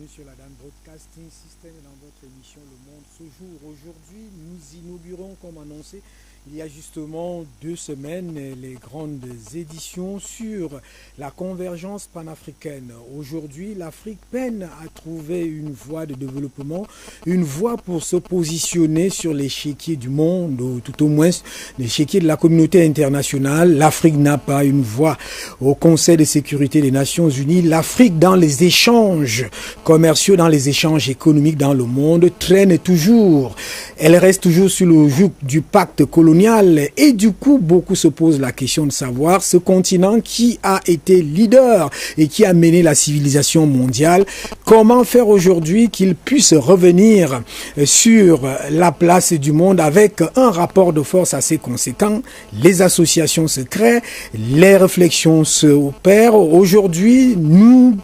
sur la Dan Broadcasting System et dans votre émission Le Monde ce jour. Aujourd'hui, nous inaugurons, comme annoncé, il y a justement 2 semaines, les grandes éditions sur la convergence panafricaine. Aujourd'hui, l'Afrique peine à trouver une voie de développement, une voie pour se positionner sur l'échiquier du monde, ou tout au moins l'échiquier de la communauté internationale. L'Afrique n'a pas une voie au Conseil de sécurité des Nations Unies. L'Afrique, dans les échanges commerciaux, dans les échanges économiques dans le monde, traîne toujours. Elle reste toujours sur le joug du pacte colonial. Et du coup, beaucoup se posent la question de savoir ce continent qui a été leader et qui a mené la civilisation mondiale, comment faire aujourd'hui qu'il puisse revenir sur la place du monde avec un rapport de force assez conséquent. Les associations se créent, les réflexions se opèrent. Aujourd'hui, nous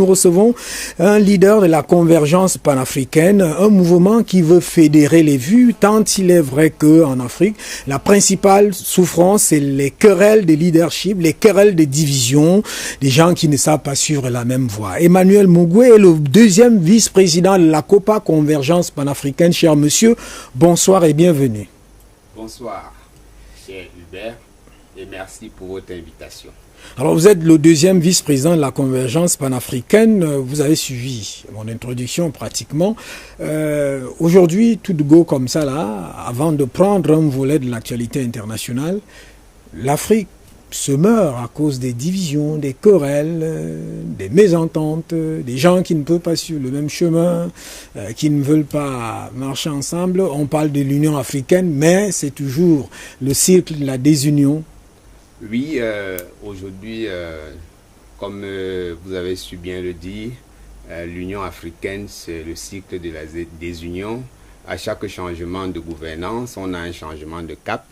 recevons un leader de la convergence panafricaine, un mouvement qui veut fédérer les vues, tant il est vrai qu'en Afrique, la principale souffrance, c'est les querelles de leadership, les querelles de division, des gens qui ne savent pas suivre la même voie. Emmanuel Mougoué est le 2e vice-président de la COPA, Convergence panafricaine. Cher monsieur, bonsoir et bienvenue. Bonsoir, cher Hubert, et merci pour votre invitation. Alors, vous êtes le 2e vice-président de la Convergence panafricaine. Vous avez suivi mon introduction pratiquement. Aujourd'hui, tout de go comme ça, là, avant de prendre un volet de l'actualité internationale, l'Afrique se meurt à cause des divisions, des querelles, des mésententes, des gens qui ne peuvent pas suivre le même chemin, qui ne veulent pas marcher ensemble. On parle de l'Union africaine, mais c'est toujours le cycle de la désunion. Oui, aujourd'hui, comme vous avez su bien le dire, l'Union africaine, c'est le cycle de la désunion. À chaque changement de gouvernance, on a un changement de cap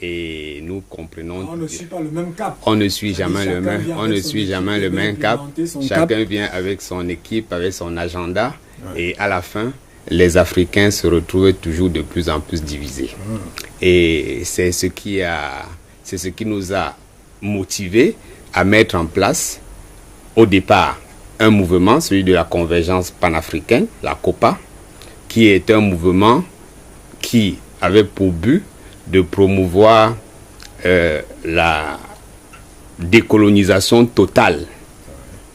et nous comprenons... On ne suit pas le même cap. On ne suit jamais le même cap. Chacun vient avec son équipe, avec son agenda. Ouais. Et à la fin, les Africains se retrouvent toujours de plus en plus divisés. Et c'est ce qui nous a motivés à mettre en place, au départ, un mouvement, celui de la convergence panafricaine, la COPA, qui est un mouvement qui avait pour but de promouvoir la décolonisation totale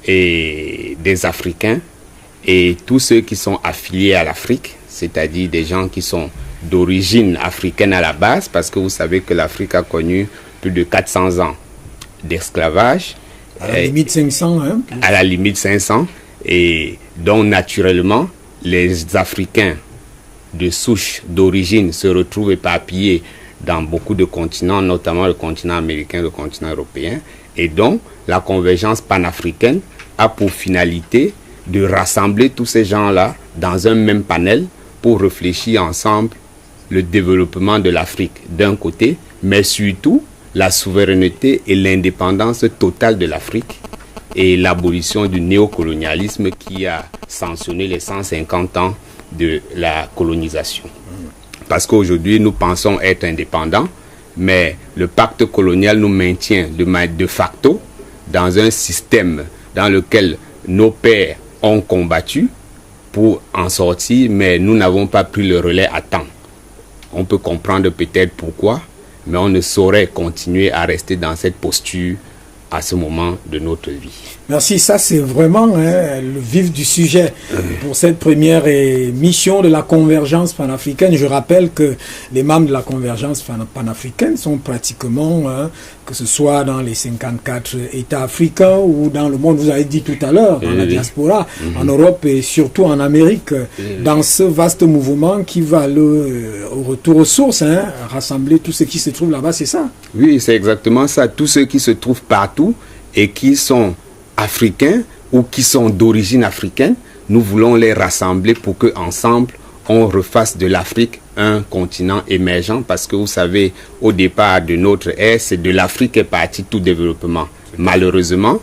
des Africains et tous ceux qui sont affiliés à l'Afrique, c'est-à-dire des gens qui sont d'origine africaine à la base, parce que vous savez que l'Afrique a connu plus de 400 ans d'esclavage. À la limite 500. Hein, à la limite 500. Et donc, naturellement, les Africains de souche, d'origine, se retrouvent éparpillés dans beaucoup de continents, notamment le continent américain, le continent européen. Et donc, la convergence panafricaine a pour finalité de rassembler tous ces gens-là dans un même panel pour réfléchir ensemble le développement de l'Afrique d'un côté, mais surtout la souveraineté et l'indépendance totale de l'Afrique et l'abolition du néocolonialisme qui a sanctionné les 150 ans de la colonisation. Parce qu'aujourd'hui, nous pensons être indépendants, mais le pacte colonial nous maintient de facto dans un système dans lequel nos pères ont combattu pour en sortir, mais nous n'avons pas pris le relais à temps. On peut comprendre peut-être pourquoi, mais on ne saurait continuer à rester dans cette posture à ce moment de notre vie. Merci, ça c'est vraiment le vif du sujet pour cette première émission de la convergence panafricaine. Je rappelle que les membres de la convergence panafricaine sont pratiquement, que ce soit dans les 54 États africains ou dans le monde, vous avez dit tout à l'heure, dans la diaspora, en Europe et surtout en Amérique, dans ce vaste mouvement qui va au retour aux sources, rassembler tout ce qui se trouve là-bas, c'est ça? Oui, c'est exactement ça. Tous ceux qui se trouvent partout et qui sont africains ou qui sont d'origine africaine, nous voulons les rassembler pour qu'ensemble, on refasse de l'Afrique un continent émergent, parce que vous savez, au départ de notre ère, c'est de l'Afrique est parti tout développement. Malheureusement,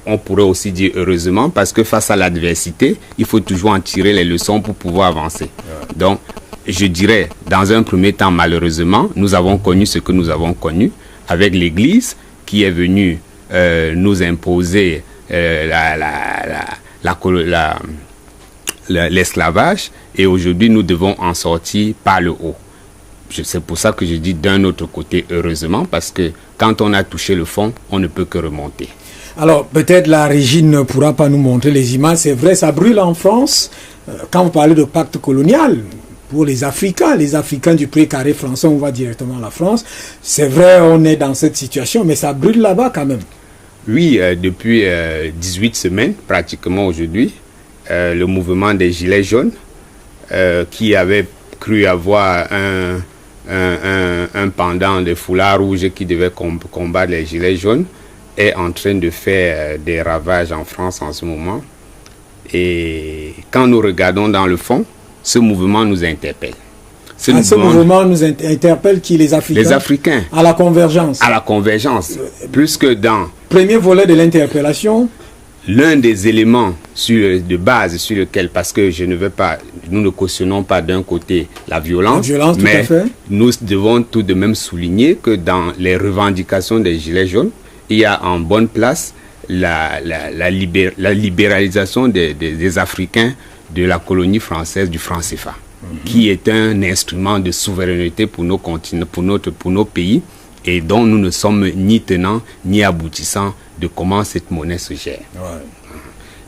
on pourrait aussi dire heureusement, parce que face à l'adversité, il faut toujours en tirer les leçons pour pouvoir avancer. Donc, je dirais, dans un premier temps, malheureusement, nous avons connu ce que nous avons connu, avec l'Église qui est venue nous imposer l'esclavage, et aujourd'hui nous devons en sortir par le haut. C'est pour ça que je dis d'un autre côté, heureusement, parce que quand on a touché le fond, on ne peut que remonter. Alors, peut-être la Régine ne pourra pas nous montrer les images. C'est vrai, ça brûle en France. Quand vous parlez de pacte colonial, pour les Africains du précaré français, on va directement à la France. C'est vrai, on est dans cette situation, mais ça brûle là-bas quand même. Oui, depuis 18 semaines, pratiquement aujourd'hui, le mouvement des Gilets jaunes, qui avait cru avoir un pendant de foulard rouge qui devait combattre les Gilets jaunes, est en train de faire des ravages en France en ce moment. Et quand nous regardons dans le fond, ce mouvement nous interpelle. Ce mouvement nous interpelle qui, les Africains? Les Africains. À la convergence. À la convergence. Plus que dans... Premier volet de l'interpellation. L'un des éléments de base sur lequel, parce que nous ne cautionnons pas d'un côté la violence, mais nous devons tout de même souligner que dans les revendications des Gilets jaunes, il y a en bonne place la libéralisation des Africains de la colonie française du franc CFA, qui est un instrument de souveraineté pour nos continents, pour nos pays, et dont nous ne sommes ni tenants ni aboutissants de comment cette monnaie se gère. Ouais.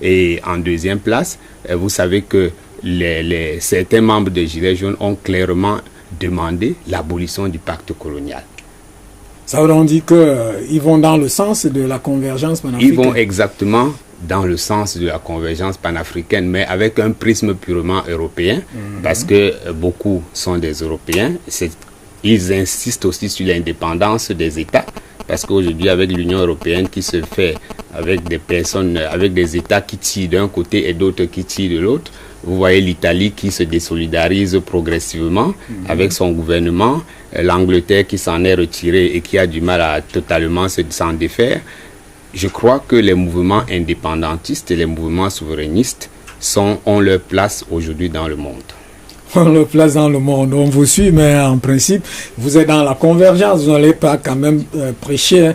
Et en deuxième place, vous savez que certains membres des Gilets jaunes ont clairement demandé l'abolition du pacte colonial. Ça veut dire qu'ils vont dans le sens de la convergence panafricaine. Ils vont exactement dans le sens de la convergence panafricaine, mais avec un prisme purement européen, parce que beaucoup sont des Européens. Ils insistent aussi sur l'indépendance des États, parce qu'aujourd'hui, avec l'Union européenne qui se fait avec des personnes, avec des États qui tirent d'un côté et d'autres qui tirent de l'autre, vous voyez l'Italie qui se désolidarise progressivement avec son gouvernement, l'Angleterre qui s'en est retirée et qui a du mal à totalement s'en défaire. Je crois que les mouvements indépendantistes et les mouvements souverainistes ont leur place aujourd'hui dans le monde. On le place dans le monde, on vous suit, mais en principe, vous êtes dans la convergence, vous n'allez pas quand même prêcher.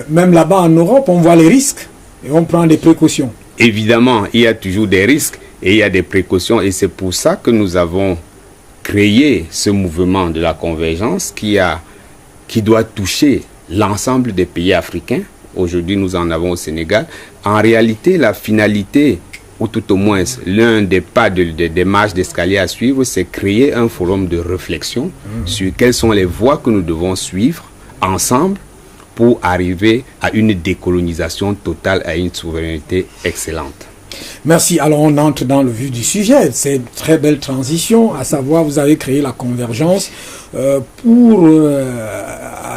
Même là-bas en Europe, on voit les risques et on prend des précautions. Évidemment, il y a toujours des risques et il y a des précautions, et c'est pour ça que nous avons créé ce mouvement de la convergence qui doit toucher l'ensemble des pays africains. Aujourd'hui, nous en avons au Sénégal. En réalité, la finalité, ou tout au moins l'un des pas des marches d'escalier à suivre, c'est créer un forum de réflexion sur quelles sont les voies que nous devons suivre ensemble pour arriver à une décolonisation totale, à une souveraineté excellente. Merci. Alors on entre dans le vif du sujet. C'est une très belle transition, à savoir vous avez créé la convergence pour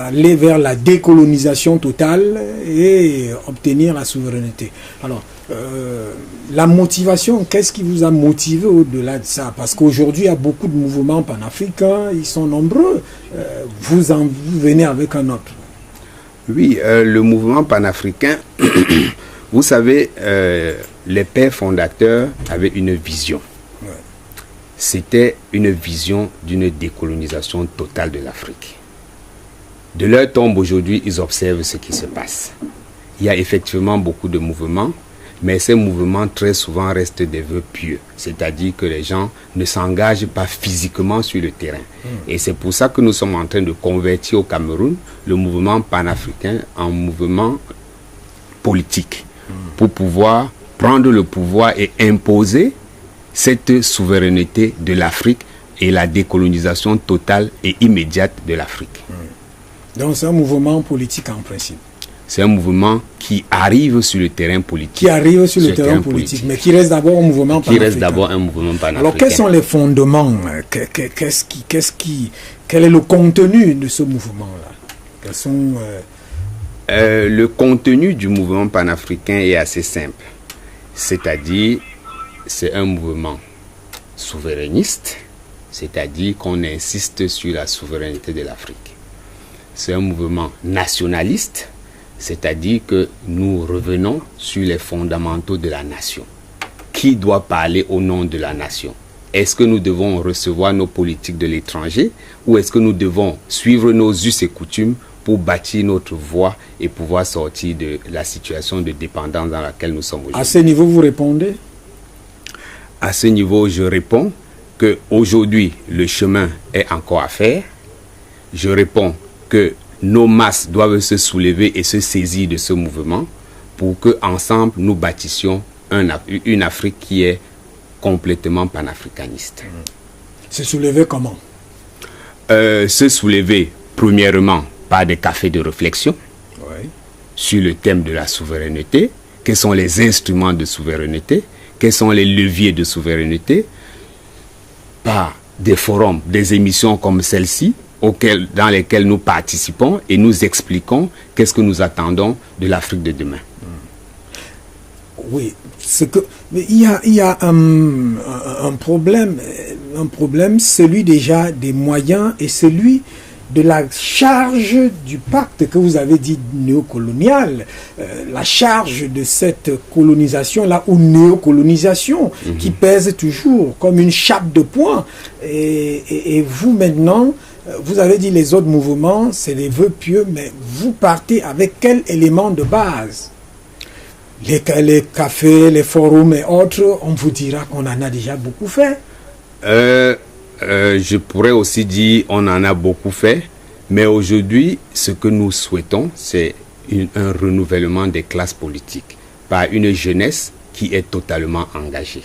aller vers la décolonisation totale et obtenir la souveraineté. Alors, la motivation, qu'est-ce qui vous a motivé au-delà de ça? Parce qu'aujourd'hui, il y a beaucoup de mouvements panafricains, ils sont nombreux. Vous venez avec un autre. Oui, le mouvement panafricain, vous savez, les pères fondateurs avaient une vision. Ouais. C'était une vision d'une décolonisation totale de l'Afrique. De leur tombe aujourd'hui, ils observent ce qui se passe. Il y a effectivement beaucoup de mouvements, mais ces mouvements très souvent restent des vœux pieux. C'est-à-dire que les gens ne s'engagent pas physiquement sur le terrain. Et c'est pour ça que nous sommes en train de convertir au Cameroun le mouvement panafricain en mouvement politique, pour pouvoir prendre le pouvoir et imposer cette souveraineté de l'Afrique et la décolonisation totale et immédiate de l'Afrique. Donc c'est un mouvement politique en principe. C'est un mouvement qui arrive sur le terrain politique. Qui arrive sur le terrain politique, mais qui reste d'abord un mouvement panafricain. Qui reste d'abord un mouvement panafricain. Alors quels sont les fondements? Quel est le contenu de ce mouvement-là? Quels sont... Le contenu du mouvement panafricain est assez simple. C'est-à-dire, c'est un mouvement souverainiste, c'est-à-dire qu'on insiste sur la souveraineté de l'Afrique. C'est un mouvement nationaliste, c'est-à-dire que nous revenons sur les fondamentaux de la nation. Qui doit parler au nom de la nation? Est-ce que nous devons recevoir nos politiques de l'étranger ou est-ce que nous devons suivre nos us et coutumes pour bâtir notre voie et pouvoir sortir de la situation de dépendance dans laquelle nous sommes aujourd'hui? À ce niveau, vous répondez? à ce niveau, je réponds qu'aujourd'hui, le chemin est encore à faire. Je réponds que nos masses doivent se soulever et se saisir de ce mouvement pour qu'ensemble, nous bâtissions une Afrique qui est complètement panafricaniste. Se soulever comment? Se soulever, premièrement, par des cafés de réflexion sur le thème de la souveraineté. Quels sont les instruments de souveraineté? Quels sont les leviers de souveraineté? Par des forums, des émissions comme celle-ci, dans lesquelles nous participons et nous expliquons qu'est-ce que nous attendons de l'Afrique de demain. Oui, mais il y a un problème, celui déjà des moyens et celui de la charge du pacte que vous avez dit néocolonial, la charge de cette colonisation-là, ou néocolonisation, qui pèse toujours comme une chape de poing. Et vous maintenant, vous avez dit les autres mouvements, c'est les vœux pieux, mais vous partez avec quel élément de base? Les cafés, les forums et autres, on vous dira qu'on en a déjà beaucoup fait. Je pourrais aussi dire on en a beaucoup fait, mais aujourd'hui, ce que nous souhaitons, c'est un renouvellement des classes politiques par une jeunesse qui est totalement engagée.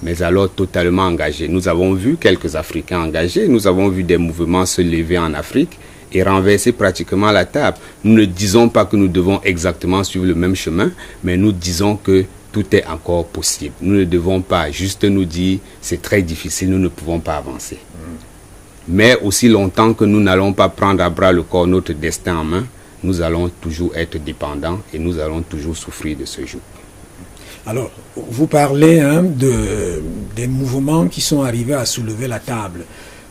Mais alors totalement engagée. Nous avons vu quelques Africains engagés, nous avons vu des mouvements se lever en Afrique et renverser pratiquement la table. Nous ne disons pas que nous devons exactement suivre le même chemin, mais nous disons que tout est encore possible. Nous ne devons pas juste nous dire c'est très difficile, nous ne pouvons pas avancer. Mais aussi longtemps que nous n'allons pas prendre à bras le corps notre destin en main, nous allons toujours être dépendants et nous allons toujours souffrir de ce joug. Alors, vous parlez des mouvements qui sont arrivés à soulever la table.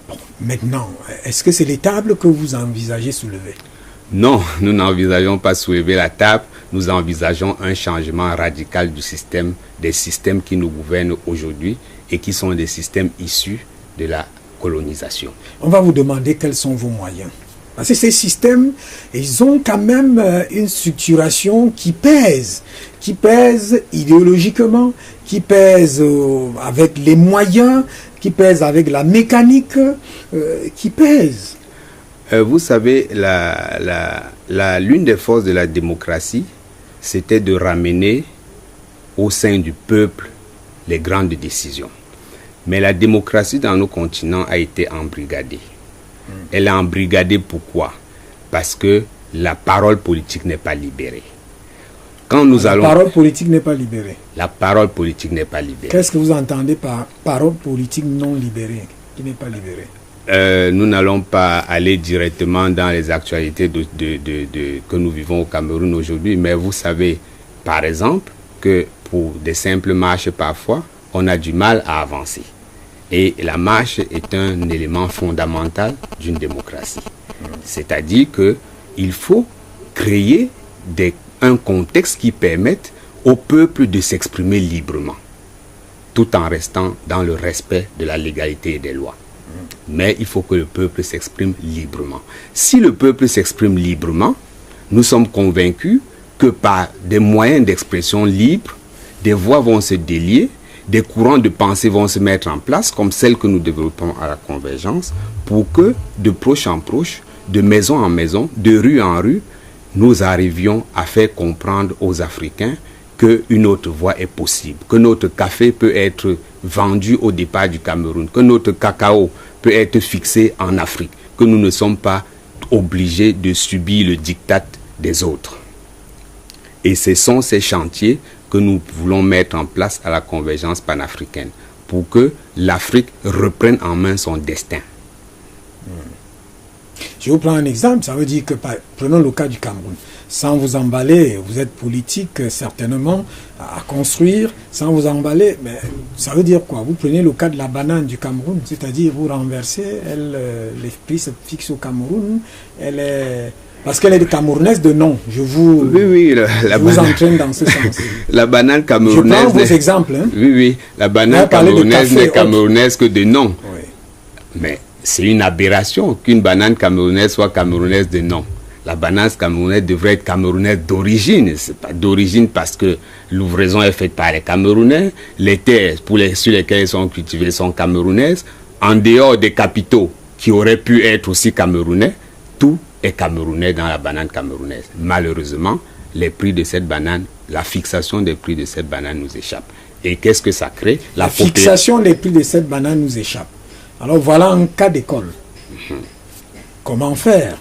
Bon, maintenant, est-ce que c'est les tables que vous envisagez soulever? Non, nous n'envisageons pas soulever la table. Nous envisageons un changement radical du système, des systèmes qui nous gouvernent aujourd'hui et qui sont des systèmes issus de la colonisation. On va vous demander quels sont vos moyens. Parce que ces systèmes, ils ont quand même une structuration qui pèse idéologiquement, qui pèse avec les moyens, qui pèse avec la mécanique, qui pèse. Vous savez, l'une des forces de la démocratie, c'était de ramener au sein du peuple les grandes décisions. Mais la démocratie dans nos continents a été embrigadée. Elle est embrigadée pourquoi? Parce que la parole politique n'est pas libérée. La parole politique n'est pas libérée. La parole politique n'est pas libérée. Qu'est-ce que vous entendez par parole politique non libérée, qui n'est pas libérée? Nous n'allons pas aller directement dans les actualités que nous vivons au Cameroun aujourd'hui, mais vous savez, par exemple, que pour des simples marches parfois, on a du mal à avancer. Et la marche est un élément fondamental d'une démocratie. C'est-à-dire qu'il faut créer un contexte qui permette au peuple de s'exprimer librement, tout en restant dans le respect de la légalité et des lois. Mais il faut que le peuple s'exprime librement. Si le peuple s'exprime librement, nous sommes convaincus que par des moyens d'expression libres, des voix vont se délier, des courants de pensée vont se mettre en place, comme celles que nous développons à la Convergence, pour que de proche en proche, de maison en maison, de rue en rue, nous arrivions à faire comprendre aux Africains qu'une autre voie est possible, que notre café peut être vendu au départ du Cameroun, que notre cacao peut être fixé en Afrique, que nous ne sommes pas obligés de subir le diktat des autres. Et ce sont ces chantiers que nous voulons mettre en place à la Convergence panafricaine pour que l'Afrique reprenne en main son destin. Je vous prends un exemple, ça veut dire que, prenons le cas du Cameroun, sans vous emballer, vous êtes politique certainement à construire, sans vous emballer, mais ça veut dire quoi? Vous prenez le cas de la banane du Cameroun, c'est-à-dire vous renversez, les prix se fixent au Cameroun, parce qu'elle est camerounaise de nom. Je vous entraîne dans ce sens. La banane camerounaise. Je prends vos exemples. Hein. Oui, la banane camerounaise n'est camerounaise que de nom. Oui. Mais c'est une aberration qu'une banane camerounaise soit camerounaise de nom. La banane camerounaise devrait être camerounaise d'origine. C'est pas d'origine parce que l'ouvraison est faite par les Camerounais. Les terres sur lesquelles elles sont cultivées sont camerounaises. En dehors des capitaux qui auraient pu être aussi camerounais, tout est camerounais dans la banane camerounaise. Malheureusement, les prix de cette banane, la fixation des prix de cette banane nous échappe. Et qu'est-ce que ça crée? La fixation des prix de cette banane nous échappe. Alors voilà un cas d'école. Comment faire?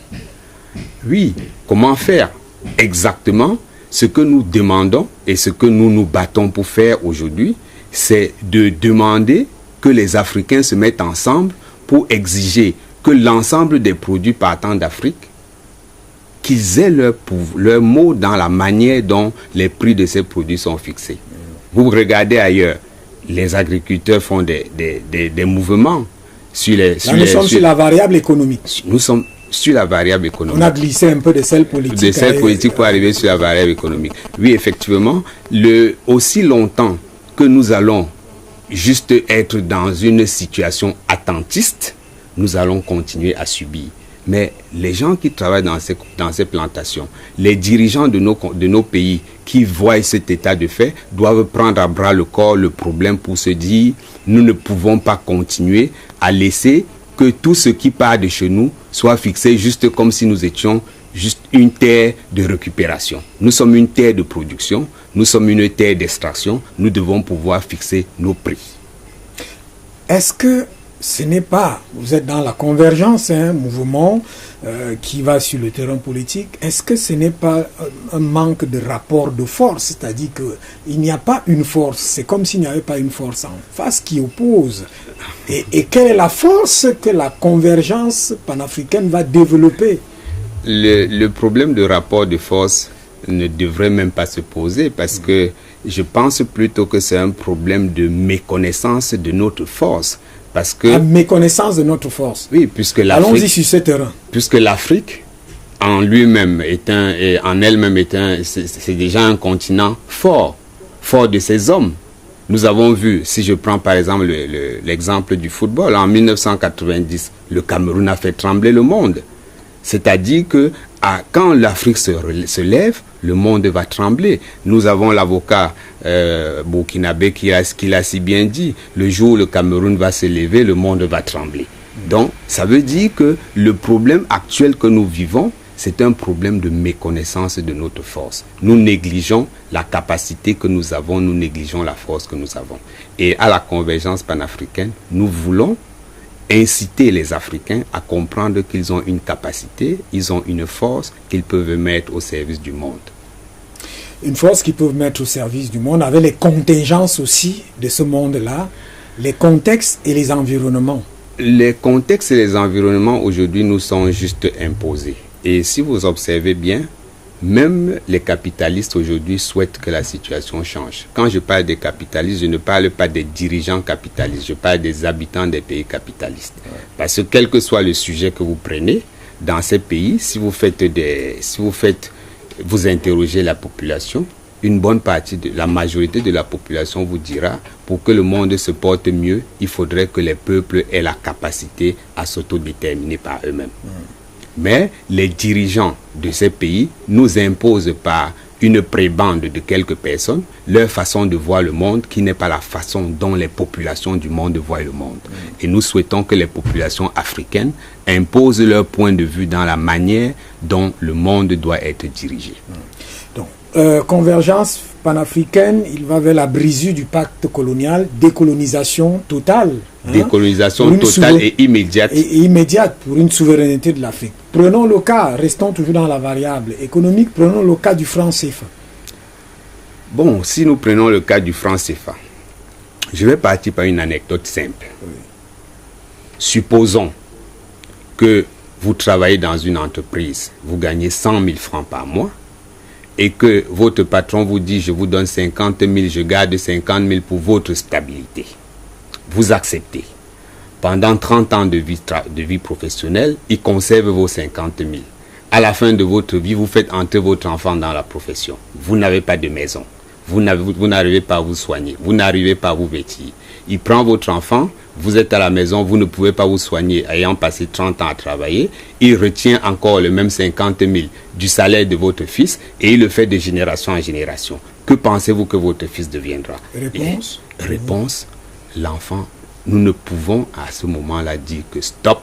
Oui, comment faire? Exactement ce que nous demandons et ce que nous nous battons pour faire aujourd'hui, c'est de demander que les Africains se mettent ensemble pour exiger que l'ensemble des produits partant d'Afrique, qu'ils aient leur mot dans la manière dont les prix de ces produits sont fixés. Vous regardez ailleurs, les agriculteurs font des mouvements sur les... Nous sommes sur la variable économique. Nous sommes sur la variable économique. On a glissé un peu de celle politique. De celle politique pour arriver sur la variable économique. Oui, effectivement, aussi longtemps que nous allons juste être dans une situation attentiste, nous allons continuer à subir. Mais les gens qui travaillent dans ces plantations, les dirigeants de nos pays qui voient cet état de fait, doivent prendre à bras le corps le problème pour se dire, nous ne pouvons pas continuer à laisser que tout ce qui part de chez nous soit fixé juste comme si nous étions juste une terre de récupération. Nous sommes une terre de production, nous sommes une terre d'extraction, nous devons pouvoir fixer nos prix. Est-ce que ce n'est pas, vous êtes dans la convergence, un mouvement qui va sur le terrain politique, est-ce que ce n'est pas un manque de rapport de force? C'est-à-dire qu'il n'y a pas une force, c'est comme s'il n'y avait pas une force en face qui oppose. Et quelle est la force que la convergence panafricaine va développer? Le problème de rapport de force ne devrait même pas se poser parce que je pense plutôt que c'est un problème de méconnaissance de notre force. Parce que, la méconnaissance de notre force. Oui, puisque l'Afrique... Allons-y sur ce terrain. Puisque l'Afrique, en lui-même, c'est déjà un continent fort de ses hommes. Nous avons vu, si je prends par exemple l'exemple du football, en 1990, le Cameroun a fait trembler le monde. C'est-à-dire que quand l'Afrique se lève, le monde va trembler. Nous avons l'avocat burkinabé qui l'a si bien dit. Le jour où le Cameroun va se lever, le monde va trembler. Donc, ça veut dire que le problème actuel que nous vivons, c'est un problème de méconnaissance de notre force. Nous négligeons la capacité que nous avons, nous négligeons la force que nous avons. Et à la convergence panafricaine, nous voulons inciter les Africains à comprendre qu'ils ont une capacité, ils ont une force qu'ils peuvent mettre au service du monde. Une force qu'ils peuvent mettre au service du monde avec les contingences aussi de ce monde-là, les contextes et les environnements. Les contextes et les environnements aujourd'hui nous sont juste imposés. Et si vous observez bien, même les capitalistes aujourd'hui souhaitent que la situation change. Quand je parle des capitalistes, je ne parle pas des dirigeants capitalistes, je parle des habitants des pays capitalistes. Parce que quel que soit le sujet que vous prenez, dans ces pays, si vous interrogez la population, une bonne partie, la majorité de la population vous dira, pour que le monde se porte mieux, il faudrait que les peuples aient la capacité à s'autodéterminer par eux-mêmes. Mais les dirigeants de ces pays nous imposent par une prébande de quelques personnes leur façon de voir le monde qui n'est pas la façon dont les populations du monde voient le monde. Et nous souhaitons que les populations africaines imposent leur point de vue dans la manière dont le monde doit être dirigé. Donc, convergence panafricaine, il va vers la brisure du pacte colonial, décolonisation totale. Décolonisation totale et immédiate. Et immédiate pour une souveraineté de l'Afrique. Prenons le cas, restons toujours dans la variable économique, prenons le cas du franc CFA. Bon, si nous prenons le cas du franc CFA, je vais partir par une anecdote simple. Oui. Supposons que vous travaillez dans une entreprise, vous gagnez 100 000 francs par mois, et que votre patron vous dit, je vous donne 50 000, je garde 50 000 pour votre stabilité. Vous acceptez. Pendant 30 ans de vie professionnelle, il conserve vos 50 000. À la fin de votre vie, vous faites entrer votre enfant dans la profession. Vous n'avez pas de maison. Vous n'arrivez pas à vous soigner. Vous n'arrivez pas à vous vêtir. il prend votre enfant, vous êtes à la maison, vous ne pouvez pas vous soigner, ayant passé 30 ans à travailler, il retient encore le même 50 000 du salaire de votre fils et il le fait de génération en génération. Que pensez-vous que votre fils deviendra? Réponse, l'enfant, nous ne pouvons à ce moment-là dire que stop,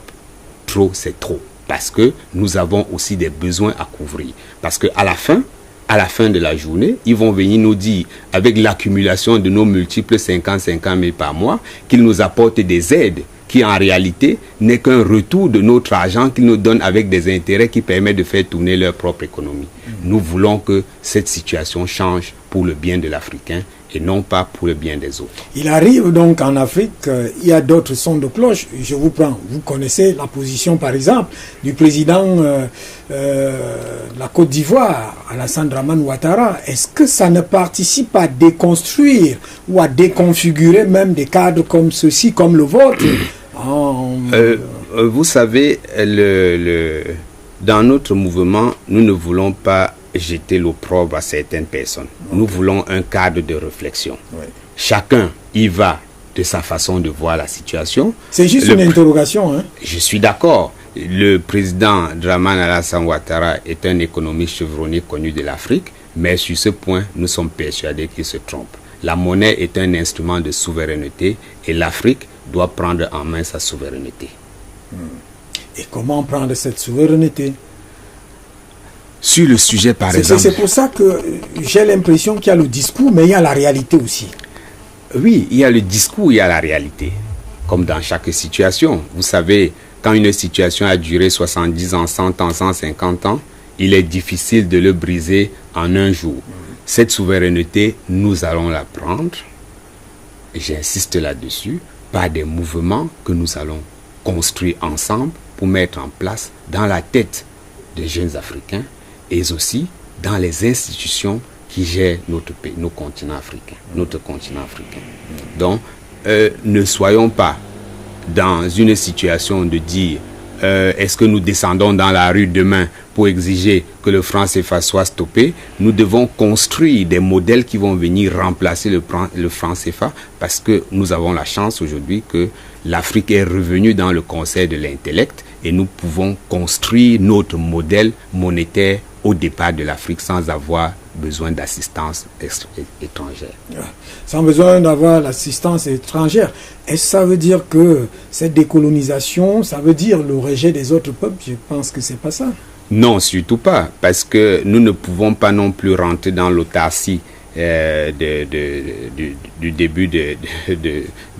trop c'est trop. Parce que nous avons aussi des besoins à couvrir. Parce qu'à la fin de la journée, ils vont venir nous dire, avec l'accumulation de nos multiples 50 000 par mois, qu'ils nous apportent des aides qui en réalité n'est qu'un retour de notre argent qu'ils nous donnent avec des intérêts qui permettent de faire tourner leur propre économie. Nous voulons que cette situation change pour le bien de l'Africain et non pas pour le bien des autres. Il arrive donc en Afrique, il y a d'autres sons de cloche. Je vous prends, vous connaissez la position par exemple du président de la Côte d'Ivoire, Alassane Dramane Ouattara. Est-ce que ça ne participe à déconstruire ou à déconfigurer même des cadres comme ceux-ci, comme le vôtre? Vous savez, dans notre mouvement, nous ne voulons pas jeter l'opprobre à certaines personnes. Okay. Nous voulons un cadre de réflexion. Oui. Chacun y va de sa façon de voir la situation. C'est juste une interrogation. Hein? Je suis d'accord. Le président Dramane Alassane Ouattara est un économiste chevronné connu de l'Afrique, mais sur ce point, nous sommes persuadés qu'il se trompe. La monnaie est un instrument de souveraineté et l'Afrique doit prendre en main sa souveraineté. Et comment prendre cette souveraineté? Sur le sujet, par exemple... C'est pour ça que j'ai l'impression qu'il y a le discours, mais il y a la réalité aussi. Oui, il y a le discours, il y a la réalité. Comme dans chaque situation. Vous savez, quand une situation a duré 70 ans, 100 ans, 150 ans, il est difficile de le briser en un jour. Cette souveraineté, nous allons la prendre, et j'insiste là-dessus, par des mouvements que nous allons construire ensemble pour mettre en place dans la tête des jeunes Africains et aussi dans les institutions qui gèrent notre pays, notre continent africain. Donc, ne soyons pas dans une situation de dire est-ce que nous descendons dans la rue demain pour exiger que le franc CFA soit stoppé. Nous devons construire des modèles qui vont venir remplacer le franc CFA parce que nous avons la chance aujourd'hui que l'Afrique est revenue dans le concert de l'intellect et nous pouvons construire notre modèle monétaire au départ de l'Afrique sans avoir besoin d'assistance étrangère. Sans besoin d'avoir l'assistance étrangère. Est-ce que ça veut dire que cette décolonisation, ça veut dire le rejet des autres peuples? Je pense que c'est pas ça. Non, surtout pas, parce que nous ne pouvons pas non plus rentrer dans l'autarcie du début de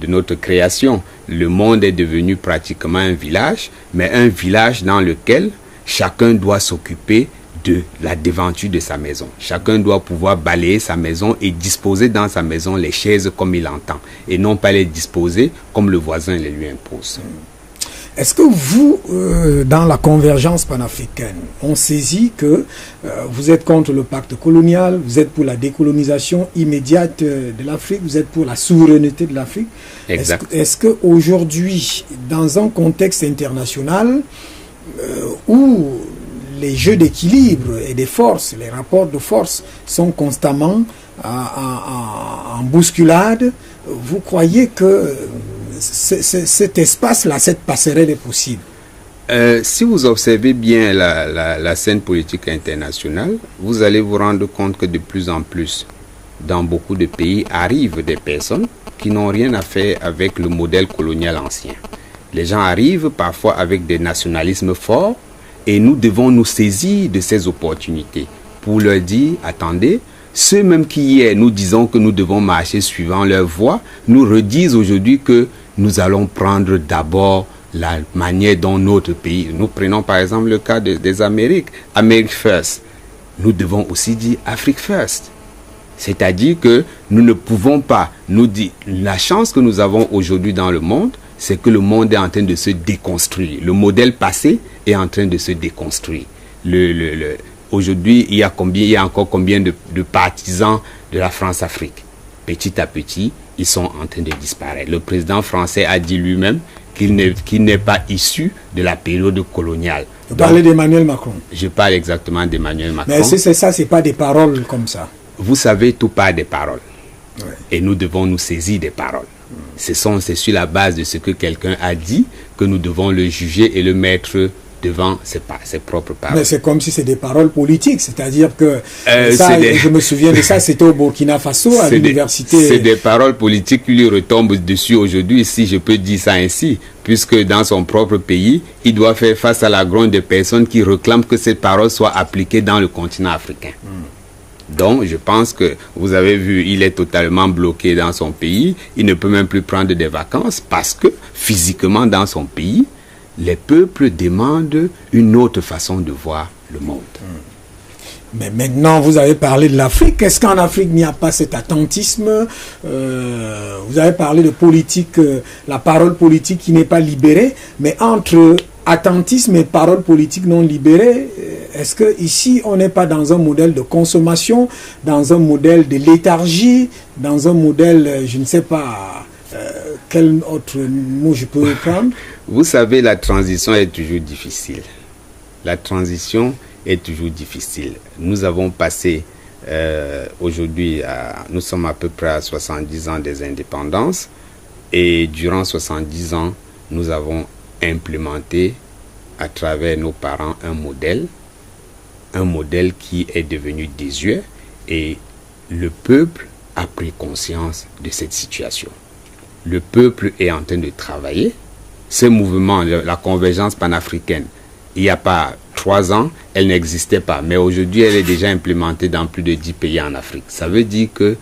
notre création. Le monde est devenu pratiquement un village, mais un village dans lequel chacun doit s'occuper de la devanture de sa maison. Chacun doit pouvoir balayer sa maison et disposer dans sa maison les chaises comme il entend, et non pas les disposer comme le voisin les lui impose. Est-ce que vous, dans la convergence panafricaine, on saisit que vous êtes contre le pacte colonial, vous êtes pour la décolonisation immédiate de l'Afrique, vous êtes pour la souveraineté de l'Afrique? Est-ce qu'aujourd'hui, dans un contexte international où les jeux d'équilibre et des forces, les rapports de force sont constamment en bousculade, vous croyez que cet espace-là, cette passerelle est possible? Si vous observez bien la scène politique internationale, vous allez vous rendre compte que de plus en plus, dans beaucoup de pays, arrivent des personnes qui n'ont rien à faire avec le modèle colonial ancien. Les gens arrivent parfois avec des nationalismes forts et nous devons nous saisir de ces opportunités pour leur dire, attendez, ceux même qui hier nous disons que nous devons marcher suivant leur voie, nous redisent aujourd'hui que nous allons prendre d'abord la manière dont notre pays, nous prenons par exemple le cas des Amériques, America First, nous devons aussi dire Afrique First. C'est-à-dire que nous ne pouvons pas nous dire, la chance que nous avons aujourd'hui dans le monde, c'est que le monde est en train de se déconstruire. Le modèle passé est en train de se déconstruire. Aujourd'hui, il y a encore combien de partisans de la France-Afrique? Petit à petit, ils sont en train de disparaître. Le président français a dit lui-même qu'il n'est pas issu de la période coloniale. Vous parlez d'Emmanuel Macron? Je parle exactement d'Emmanuel Macron. Mais c'est ça, c'est pas des paroles comme ça. Vous savez, tout part des paroles. Ouais. Et nous devons nous saisir des paroles. C'est sur la base de ce que quelqu'un a dit que nous devons le juger et le mettre devant ses propres paroles. Mais c'est comme si c'est des paroles politiques, c'est-à-dire que je me souviens de ça, c'était au Burkina Faso, à l'université. C'est des paroles politiques qui lui retombent dessus aujourd'hui, si je peux dire ça ainsi, puisque dans son propre pays, il doit faire face à la gronde des personnes qui réclament que ces paroles soient appliquées dans le continent africain. Donc, je pense que vous avez vu, il est totalement bloqué dans son pays, il ne peut même plus prendre des vacances parce que physiquement dans son pays, les peuples demandent une autre façon de voir le monde. Mais maintenant, vous avez parlé de l'Afrique. Est-ce qu'en Afrique, il n'y a pas cet attentisme? Vous avez parlé de politique, la parole politique qui n'est pas libérée. Mais entre attentisme et parole politique non libérée, est-ce qu'ici, on n'est pas dans un modèle de consommation, dans un modèle de léthargie, dans un modèle, je ne sais pas... quel autre mot je peux prendre? Vous savez, la transition est toujours difficile. La transition est toujours difficile. Nous avons passé aujourd'hui, nous sommes à peu près à 70 ans des indépendances et durant 70 ans, nous avons implémenté à travers nos parents un modèle qui est devenu désuet et le peuple a pris conscience de cette situation. Le peuple est en train de travailler. Ce mouvement, la convergence panafricaine, il n'y a pas 3 ans, elle n'existait pas. Mais aujourd'hui, elle est déjà implémentée dans plus de 10 pays en Afrique. Ça veut dire que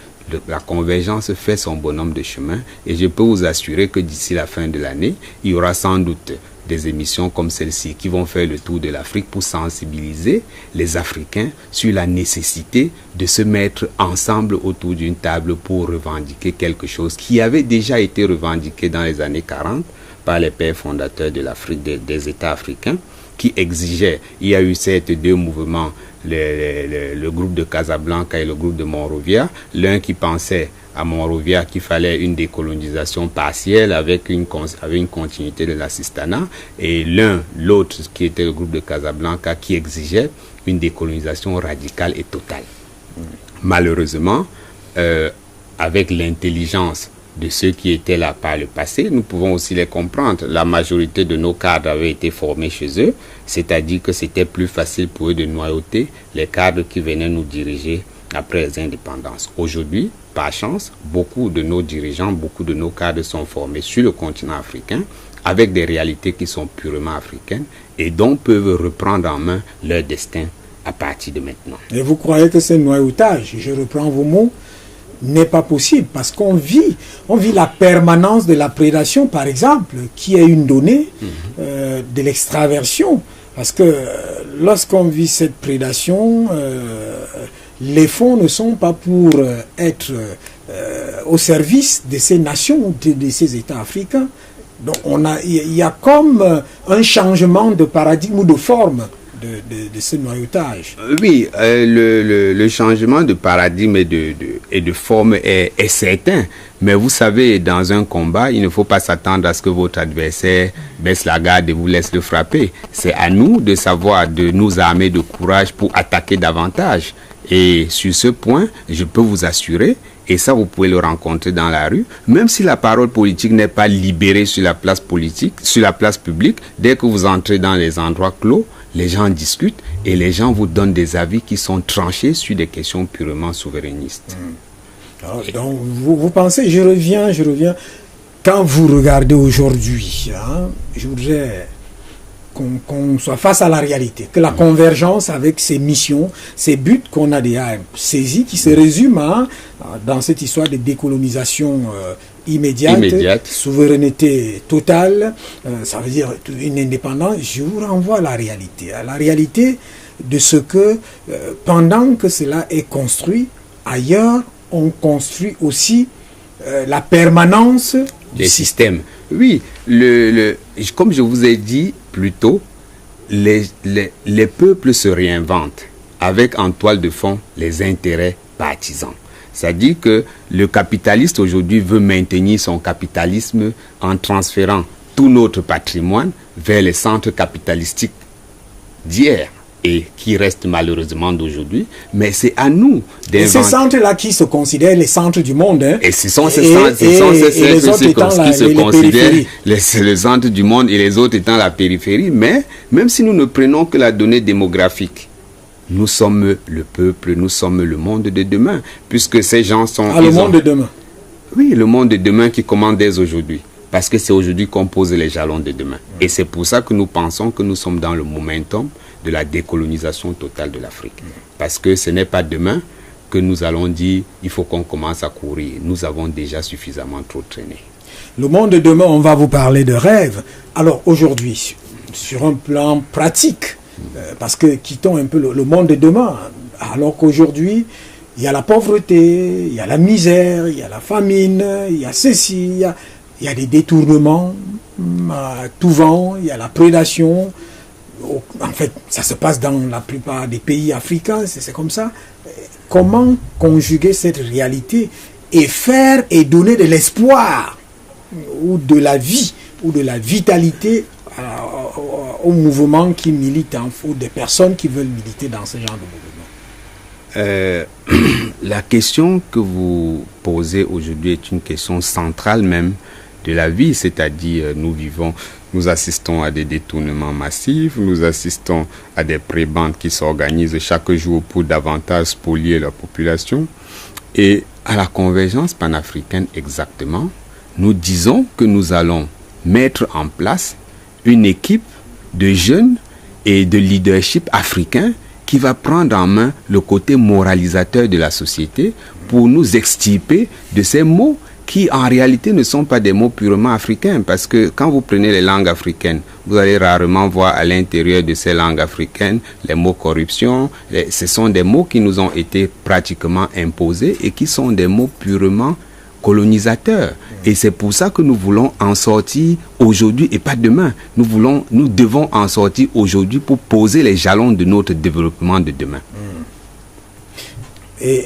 la convergence fait son bonhomme de chemin. Et je peux vous assurer que d'ici la fin de l'année, il y aura sans doute des émissions comme celle-ci qui vont faire le tour de l'Afrique pour sensibiliser les Africains sur la nécessité de se mettre ensemble autour d'une table pour revendiquer quelque chose qui avait déjà été revendiqué dans les années 40 par les pères fondateurs de l'Afrique, des États africains, qui exigeaient, il y a eu ces 2 mouvements, le groupe de Casablanca et le groupe de Monrovia, l'un qui pensait à Monrovia qu'il fallait une décolonisation partielle avec une continuité de l'assistanat, et l'autre qui était le groupe de Casablanca qui exigeait une décolonisation radicale et totale. Malheureusement, avec l'intelligence de ceux qui étaient là par le passé, nous pouvons aussi les comprendre. La majorité de nos cadres avaient été formés chez eux, c'est-à-dire que c'était plus facile pour eux de noyauter les cadres qui venaient nous diriger après les indépendances. Aujourd'hui, par chance, beaucoup de nos dirigeants, beaucoup de nos cadres sont formés sur le continent africain avec des réalités qui sont purement africaines et donc peuvent reprendre en main leur destin à partir de maintenant. Et vous croyez que ce noyautage, je reprends vos mots, n'est pas possible parce qu'on vit la permanence de la prédation, par exemple, qui est une donnée de l'extraversion. Parce que lorsqu'on vit cette prédation, les fonds ne sont pas pour être au service de ces nations, de ces États africains. Donc il y a comme un changement de paradigme ou de forme de ce noyautage. Oui, le changement de paradigme et de forme est certain. Mais vous savez, dans un combat, il ne faut pas s'attendre à ce que votre adversaire baisse la garde et vous laisse le frapper. C'est à nous de savoir, de nous armer de courage pour attaquer davantage. Et sur ce point, je peux vous assurer, et ça vous pouvez le rencontrer dans la rue, même si la parole politique n'est pas libérée sur la place politique, sur la place publique, dès que vous entrez dans les endroits clos, les gens discutent et les gens vous donnent des avis qui sont tranchés sur des questions purement souverainistes. Alors, donc, vous pensez, je reviens, quand vous regardez aujourd'hui, je voudrais qu'on soit face à la réalité, que la convergence avec ces missions, ces buts qu'on a déjà saisis, qui se résument dans cette histoire de décolonisation immédiate, souveraineté totale, ça veut dire une indépendance. Je vous renvoie à la réalité de ce que pendant que cela est construit, ailleurs, on construit aussi la permanence des systèmes. Oui, comme je vous ai dit plus tôt, les peuples se réinventent avec en toile de fond les intérêts partisans. C'est-à-dire que le capitaliste aujourd'hui veut maintenir son capitalisme en transférant tout notre patrimoine vers les centres capitalistiques d'hier. et qui restent malheureusement d'aujourd'hui, mais c'est à nous d'inventer. Et ces centres-là qui se considèrent les centres du monde. Hein, et ce sont ces centres qui se considèrent les centres du monde et les autres étant la périphérie. Mais même si nous ne prenons que la donnée démographique, nous sommes le peuple, nous sommes le monde de demain, puisque ces gens sont... le monde de demain. Oui, le monde de demain qui commande dès aujourd'hui. Parce que c'est aujourd'hui qu'on pose les jalons de demain. Et c'est pour ça que nous pensons que nous sommes dans le momentum de la décolonisation totale de l'Afrique. Parce que ce n'est pas demain que nous allons dire il faut qu'on commence à courir. Nous avons déjà suffisamment trop traîné. Le monde de demain, on va vous parler de rêve. Alors aujourd'hui, sur un plan pratique, parce que quittons un peu le monde de demain, alors qu'aujourd'hui, il y a la pauvreté, il y a la misère, il y a la famine, il y a ceci, il y a des détournements à tout vent, il y a la prédation. En fait, ça se passe dans la plupart des pays africains, c'est comme ça. Comment conjuguer cette réalité et faire et donner de l'espoir ou de la vie ou de la vitalité aux mouvements qui militent, ou des personnes qui veulent militer dans ce genre de mouvement? La question que vous posez aujourd'hui est une question centrale même de la vie, c'est-à-dire nous assistons à des détournements massifs, nous assistons à des prébendes qui s'organisent chaque jour pour davantage spolier la population. Et à la convergence panafricaine exactement, nous disons que nous allons mettre en place une équipe de jeunes et de leadership africains qui va prendre en main le côté moralisateur de la société pour nous extirper de ces mots qui en réalité ne sont pas des mots purement africains, parce que quand vous prenez les langues africaines, vous allez rarement voir à l'intérieur de ces langues africaines les mots corruption. Ce sont des mots qui nous ont été pratiquement imposés et qui sont des mots purement colonisateurs. Et c'est pour ça que nous voulons en sortir aujourd'hui et pas demain. Nous devons en sortir aujourd'hui pour poser les jalons de notre développement de demain. Et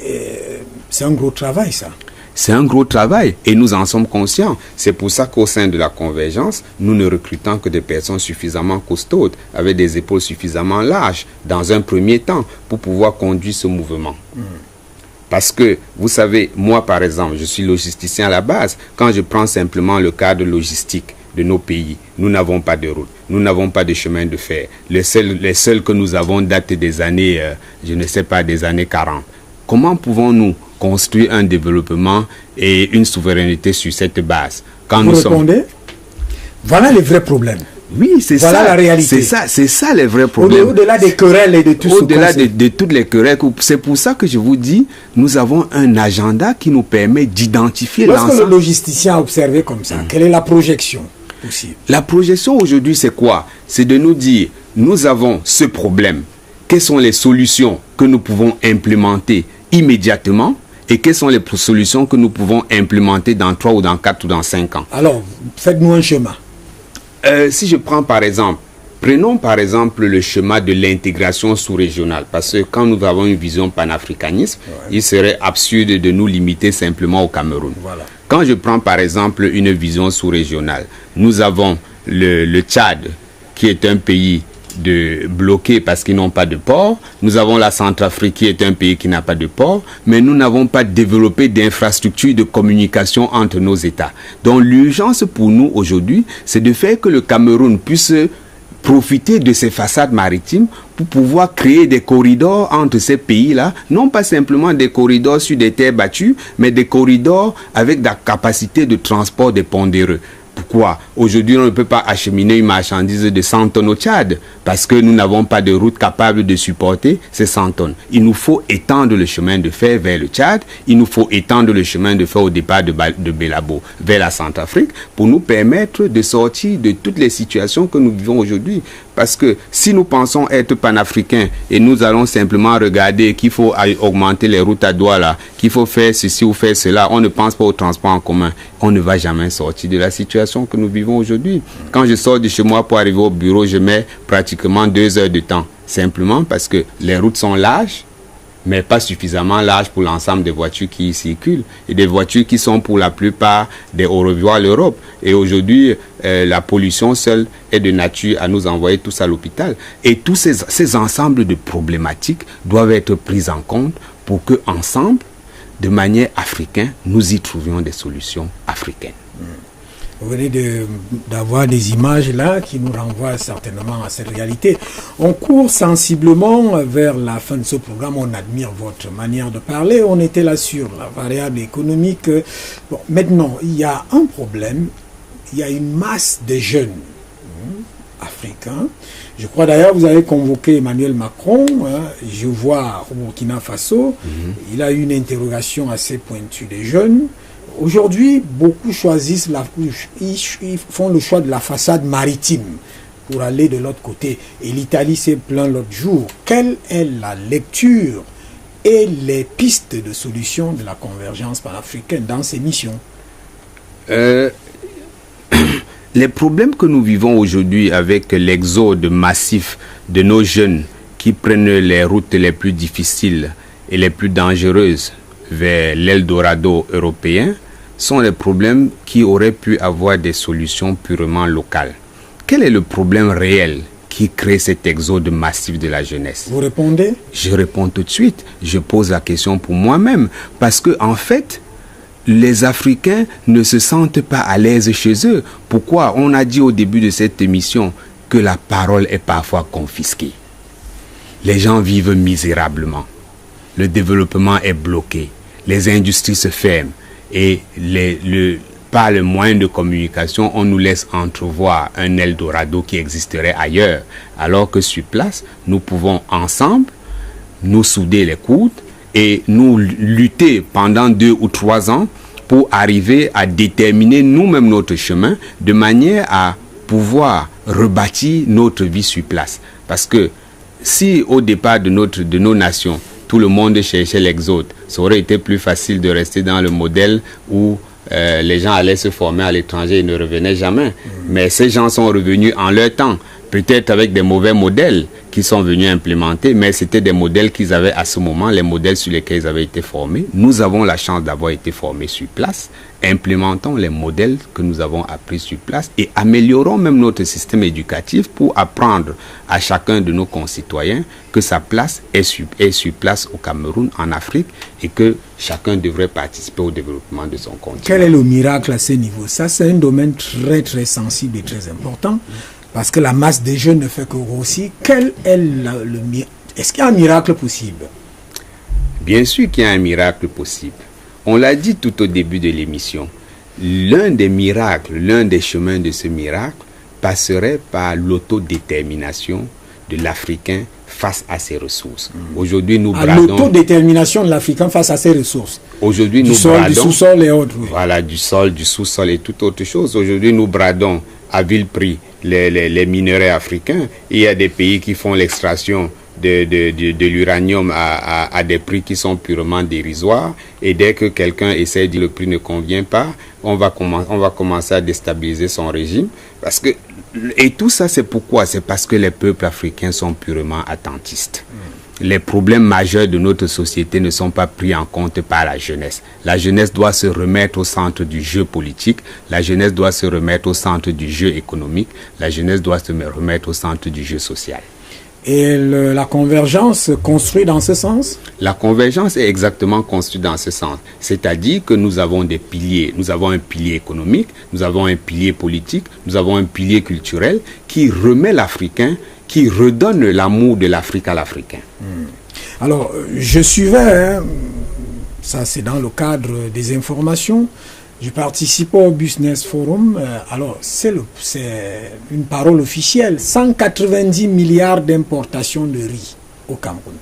c'est un gros travail, ça. C'est un gros travail et nous en sommes conscients. C'est pour ça qu'au sein de la convergence, nous ne recrutons que des personnes suffisamment costaudes, avec des épaules suffisamment larges, dans un premier temps, pour pouvoir conduire ce mouvement. Parce que, vous savez, moi par exemple, je suis logisticien à la base. Quand je prends simplement le cadre logistique de nos pays, nous n'avons pas de route, nous n'avons pas de chemin de fer. Les seuls que nous avons datent des années, des années 40. Comment pouvons-nous construire un développement et une souveraineté sur cette base? Quand vous répondez, voilà les vrais problèmes. Oui, c'est voilà ça. La réalité. C'est ça les vrais problèmes. Au-delà des querelles et de tout ça. Au-delà de toutes les querelles. C'est pour ça que je vous dis, nous avons un agenda qui nous permet d'identifier l'ensemble. Lorsque le logisticien a observé comme ça, quelle est la projection possible? La projection aujourd'hui, c'est quoi? C'est de nous dire, nous avons ce problème. Quelles sont les solutions que nous pouvons implémenter immédiatement? Et quelles sont les solutions que nous pouvons implémenter dans 3 ou dans 4 ou dans 5 ans? Alors, faites-nous un schéma. Si je prends prenons par exemple le schéma de l'intégration sous-régionale. Parce que quand nous avons une vision panafricaniste, il serait absurde de nous limiter simplement au Cameroun. Voilà. Quand je prends par exemple une vision sous-régionale, nous avons le Tchad, qui est un pays bloqués parce qu'ils n'ont pas de port. Nous avons la Centrafrique qui est un pays qui n'a pas de port, mais nous n'avons pas développé d'infrastructures de communication entre nos États. Donc l'urgence pour nous aujourd'hui, c'est de faire que le Cameroun puisse profiter de ces façades maritimes pour pouvoir créer des corridors entre ces pays-là, non pas simplement des corridors sur des terres battues, mais des corridors avec la capacité de transport des pondéreux. Pourquoi? Aujourd'hui, on ne peut pas acheminer une marchandise de 100 tonnes au Tchad parce que nous n'avons pas de route capable de supporter ces 100 tonnes. Il nous faut étendre le chemin de fer vers le Tchad, il nous faut étendre le chemin de fer au départ de Belabo vers la Centrafrique pour nous permettre de sortir de toutes les situations que nous vivons aujourd'hui. Parce que si nous pensons être panafricains et nous allons simplement regarder qu'il faut augmenter les routes à Douala, qu'il faut faire ceci ou faire cela, on ne pense pas au transport en commun, on ne va jamais sortir de la situation que nous vivons aujourd'hui. Quand je sors de chez moi pour arriver au bureau, je mets pratiquement 2 heures de temps. Simplement parce que les routes sont larges, mais pas suffisamment large pour l'ensemble des voitures qui y circulent, et des voitures qui sont pour la plupart des au revoir l'Europe. Et aujourd'hui, la pollution seule est de nature à nous envoyer tous à l'hôpital. Et tous ces ensembles de problématiques doivent être pris en compte pour que, ensemble, de manière africaine, nous y trouvions des solutions africaines. Vous venez d'avoir des images là qui nous renvoient certainement à cette réalité. On court sensiblement vers la fin de ce programme. On admire votre manière de parler. On était là sur la variable économique. Bon, maintenant, il y a un problème. Il y a une masse de jeunes africains. Je crois d'ailleurs vous avez convoqué Emmanuel Macron. Je vois au Burkina Faso. Il a eu une interrogation assez pointue des jeunes. Aujourd'hui, beaucoup choisissent ils font le choix de la façade maritime pour aller de l'autre côté. Et l'Italie s'est plaint l'autre jour. Quelle est la lecture et les pistes de solution de la convergence panafricaine dans ces missions? Les problèmes que nous vivons aujourd'hui avec l'exode massif de nos jeunes qui prennent les routes les plus difficiles et les plus dangereuses vers l'Eldorado européen sont des problèmes qui auraient pu avoir des solutions purement locales. Quel est le problème réel qui crée cet exode massif de la jeunesse? Vous répondez? Je réponds tout de suite. Je pose la question pour moi-même. Parce que, en fait, les Africains ne se sentent pas à l'aise chez eux. Pourquoi? On a dit au début de cette émission que la parole est parfois confisquée. Les gens vivent misérablement. Le développement est bloqué. Les industries se ferment. Et par le moyen de communication, on nous laisse entrevoir un Eldorado qui existerait ailleurs. Alors que sur place, nous pouvons ensemble nous souder les coudes et nous lutter pendant 2 ou 3 ans pour arriver à déterminer nous-mêmes notre chemin de manière à pouvoir rebâtir notre vie sur place. Parce que si au départ de nos nations, tout le monde cherchait l'exode, ça aurait été plus facile de rester dans le modèle où les gens allaient se former à l'étranger et ne revenaient jamais. Mais ces gens sont revenus en leur temps, peut-être avec des mauvais modèles qui sont venus implémenter, mais c'était des modèles qu'ils avaient à ce moment, les modèles sur lesquels ils avaient été formés. Nous avons la chance d'avoir été formés sur place. Implémentons les modèles que nous avons appris sur place et améliorons même notre système éducatif pour apprendre à chacun de nos concitoyens que sa place est sur place au Cameroun, en Afrique, et que chacun devrait participer au développement de son continent. Quel est le miracle à ce niveau? Ça, c'est un domaine très très sensible et très important, parce que la masse des jeunes ne fait que grossir. Quel est le miracle? Est-ce qu'il y a un miracle possible? Bien sûr qu'il y a un miracle possible. On l'a dit tout au début de l'émission. L'un des miracles, l'un des chemins de ce miracle passerait par l'autodétermination de l'Africain face à ses ressources. Aujourd'hui, nous bradons... L'autodétermination de l'Africain face à ses ressources. Aujourd'hui, nous bradons... Du sous-sol et autres. Oui. Voilà, du sol, du sous-sol et toute autre chose. Aujourd'hui, nous bradons à vil prix les minerais africains. Il y a des pays qui font l'extraction de l'uranium à des prix qui sont purement dérisoires, et dès que quelqu'un essaie de dire le prix ne convient pas, on va commencer à déstabiliser son régime, et tout ça c'est pourquoi? C'est parce que les peuples africains sont purement attentistes. Les problèmes majeurs de notre société ne sont pas pris en compte par la jeunesse. La jeunesse doit se remettre au centre du jeu politique, la jeunesse doit se remettre au centre du jeu économique, la jeunesse doit se remettre au centre du jeu social. Et la convergence construit dans ce sens? La convergence est exactement construite dans ce sens. C'est-à-dire que nous avons des piliers. Nous avons un pilier économique, nous avons un pilier politique, nous avons un pilier culturel qui remet l'Africain, qui redonne l'amour de l'Afrique à l'Africain. Alors, je suivais, ça c'est dans le cadre des informations, je participe au Business Forum. Alors, c'est une parole officielle. 190 milliards d'importations de riz au Cameroun.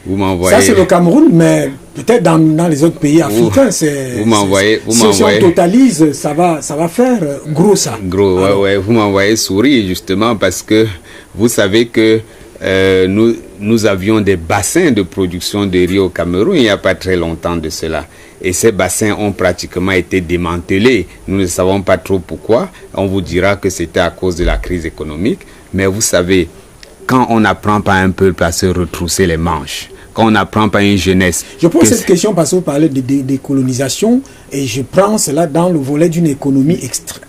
Vous m'envoyez... Ça, c'est le Cameroun, mais peut-être dans les autres pays africains, si on totalise, ça va faire gros ça. Gros, ouais, vous m'envoyez sourire justement parce que vous savez que nous avions des bassins de production de riz au Cameroun il n'y a pas très longtemps de cela. Et ces bassins ont pratiquement été démantelés. Nous ne savons pas trop pourquoi. On vous dira que c'était à cause de la crise économique. Mais vous savez, quand on n'apprend pas un peuple à se retrousser les manches, quand on n'apprend pas une jeunesse... Je pose cette question parce que vous parlez de décolonisation et je prends cela dans le volet d'une économie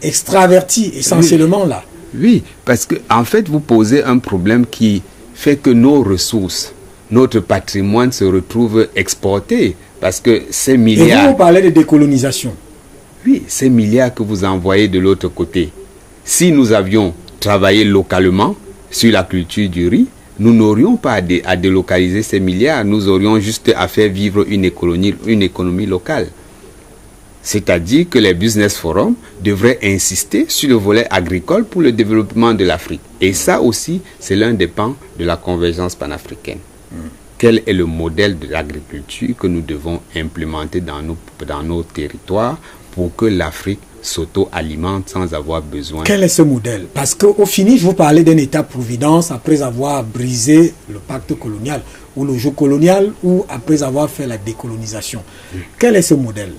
extravertie, essentiellement là. Oui, parce que en fait, vous posez un problème qui fait que nos ressources, notre patrimoine se retrouve exporté parce que ces milliards... Et vous parlez de décolonisation. Oui, ces milliards que vous envoyez de l'autre côté, si nous avions travaillé localement sur la culture du riz, nous n'aurions pas à délocaliser ces milliards, nous aurions juste à faire vivre une économie locale. C'est-à-dire que les business forums devraient insister sur le volet agricole pour le développement de l'Afrique. Et ça aussi, c'est l'un des pans de la convergence panafricaine. Quel est le modèle de l'agriculture que nous devons implémenter dans nos territoires pour que l'Afrique s'auto-alimente sans avoir besoin. Quel est ce modèle? Parce qu'au finish, vous parlez d'un État-providence après avoir brisé le pacte colonial ou le jeu colonial ou après avoir fait la décolonisation. Quel est ce modèle?